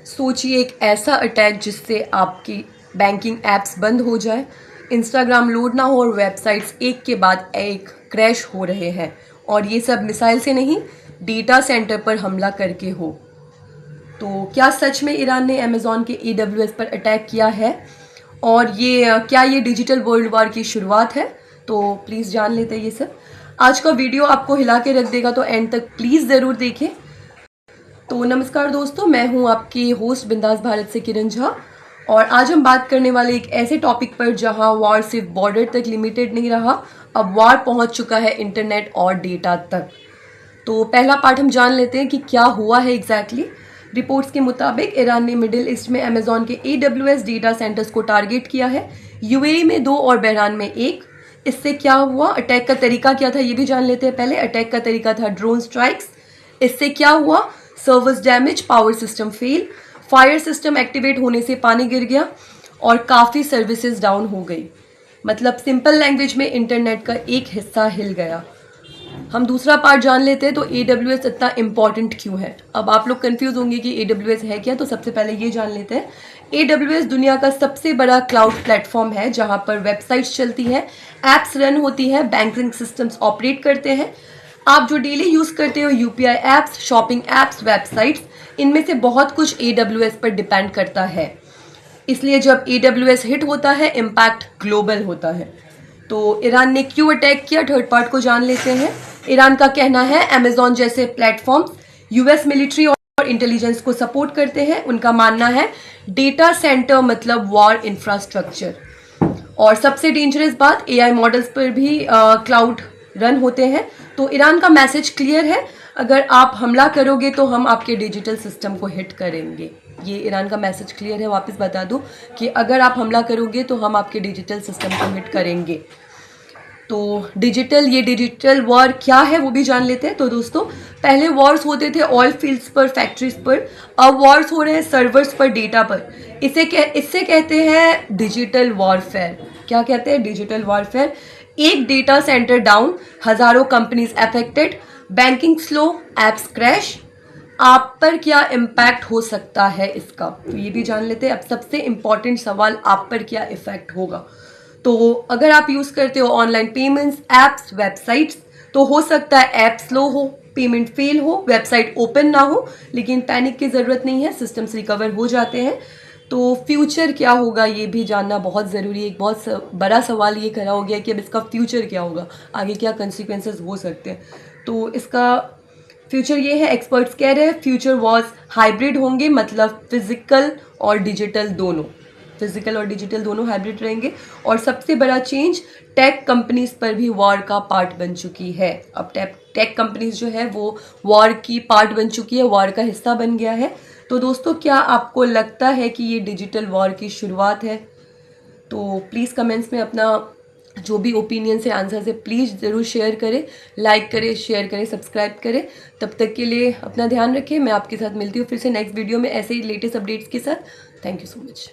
सोचिए एक ऐसा अटैक जिससे आपकी बैंकिंग ऐप्स बंद हो जाए, इंस्टाग्राम लोड ना हो और वेबसाइट्स एक के बाद एक क्रैश हो रहे हैं, और ये सब मिसाइल से नहीं, डेटा सेंटर पर हमला करके हो। तो क्या सच में ईरान ने अमेज़ॉन के AWS पर अटैक किया है, और क्या ये डिजिटल वर्ल्ड वॉर की शुरुआत है? तो प्लीज़ जान लेते हैं ये सब। आज का वीडियो आपको हिला के रख देगा, तो एंड तक प्लीज़ ज़रूर देखें। तो नमस्कार दोस्तों, मैं हूं आपकी होस्ट बिंदास भारत से किरण झा, और आज हम बात करने वाले एक ऐसे टॉपिक पर जहां वॉर सिर्फ बॉर्डर तक लिमिटेड नहीं रहा, अब वॉर पहुंच चुका है इंटरनेट और डेटा तक। तो पहला पार्ट हम जान लेते हैं कि क्या हुआ है एग्जैक्टली। रिपोर्ट्स के मुताबिक ईरान ने मिडिल ईस्ट में अमेज़ॉन के AWS डेटा सेंटर्स को टारगेट किया है, UAE में 2 और बहरान में 1। इससे क्या हुआ, अटैक का तरीका क्या था ये भी जान लेते हैं। पहले अटैक का तरीका था ड्रोन स्ट्राइक्स। इससे क्या हुआ, servers damage, power system fail, fire system activate होने से पानी गिर गया और काफ़ी सर्विसेज डाउन हो गई। मतलब सिंपल लैंग्वेज में इंटरनेट का एक हिस्सा हिल गया। हम दूसरा पार्ट जान लेते हैं, तो AWS इतना इम्पॉर्टेंट क्यों है। अब आप लोग कंफ्यूज होंगे कि AWS है क्या, तो सबसे पहले ये जान लेते हैं। AWS दुनिया का सबसे बड़ा क्लाउड प्लेटफॉर्म है जहां पर वेबसाइट्स चलती है, एप्स रन होती है, बैंकिंग सिस्टम्स ऑपरेट करते हैं। आप जो डेली यूज़ करते हो, UPI apps, shopping apps, websites, इनमें से बहुत कुछ AWS पर डिपेंड करता है। इसलिए जब AWS हिट होता है, इम्पैक्ट ग्लोबल होता है। तो ईरान ने क्यों अटैक किया, थर्ड पार्ट को जान लेते हैं। ईरान का कहना है अमेज़ॉन जैसे प्लेटफॉर्म्स US मिलिट्री और इंटेलिजेंस को सपोर्ट करते हैं। उनका मानना है डेटा सेंटर मतलब वॉर इंफ्रास्ट्रक्चर। और सबसे डेंजरस बात, AI मॉडल्स पर भी क्लाउड रन होते हैं। तो ईरान का मैसेज क्लियर है, अगर आप हमला करोगे तो हम आपके डिजिटल सिस्टम को हिट करेंगे। ये ईरान का मैसेज क्लियर है, वापस बता दूं कि अगर आप हमला करोगे तो हम आपके डिजिटल सिस्टम को हिट करेंगे। तो डिजिटल वॉर क्या है वो भी जान लेते हैं। तो दोस्तों, पहले वॉर्स होते थे ऑयल फील्ड्स पर, फैक्ट्रीज पर, अब वॉर्स हो रहे हैं सर्वर्स पर, डेटा पर। इससे कहते हैं डिजिटल वॉरफेयर। क्या कहते हैं, डिजिटल वॉरफेयर। एक डेटा सेंटर डाउन, हजारों companies affected, banking slow, apps crash. आप पर क्या इम्पैक्ट हो सकता है इसका, तो ये भी जान लेते हैं। अब सबसे इम्पॉर्टेंट सवाल, आप पर क्या इफेक्ट होगा। तो अगर आप यूज़ करते हो ऑनलाइन पेमेंट्स, एप्स, वेबसाइट्स, तो हो सकता है ऐप स्लो हो, पेमेंट फेल हो, वेबसाइट ओपन ना हो, लेकिन पैनिक की ज़रूरत नहीं है, सिस्टम्स रिकवर हो जाते हैं। तो फ्यूचर क्या होगा ये भी जानना बहुत ज़रूरी है। एक बहुत बड़ा सवाल ये खड़ा हो गया कि अब इसका फ्यूचर क्या होगा, आगे क्या कंसिक्वेंसेस हो सकते हैं। तो इसका फ्यूचर ये है, एक्सपर्ट्स कह रहे हैं फ्यूचर वॉर्स हाइब्रिड होंगे, मतलब फिजिकल और डिजिटल दोनों हाइब्रिड रहेंगे। और सबसे बड़ा चेंज, टेक कंपनीज पर भी वॉर का पार्ट बन चुकी है। अब टेक कंपनीज जो है वो वॉर की पार्ट बन चुकी है, वॉर का हिस्सा बन गया है। तो दोस्तों, क्या आपको लगता है कि ये डिजिटल वॉर की शुरुआत है? तो प्लीज़ कमेंट्स में अपना जो भी ओपिनियन से, आंसर से प्लीज़ ज़रूर शेयर करें, लाइक करें, शेयर करें, सब्सक्राइब करें। तब तक के लिए अपना ध्यान रखें। मैं आपके साथ मिलती हूँ फिर से नेक्स्ट वीडियो में ऐसे ही लेटेस्ट अपडेट्स के साथ। Thank you so much.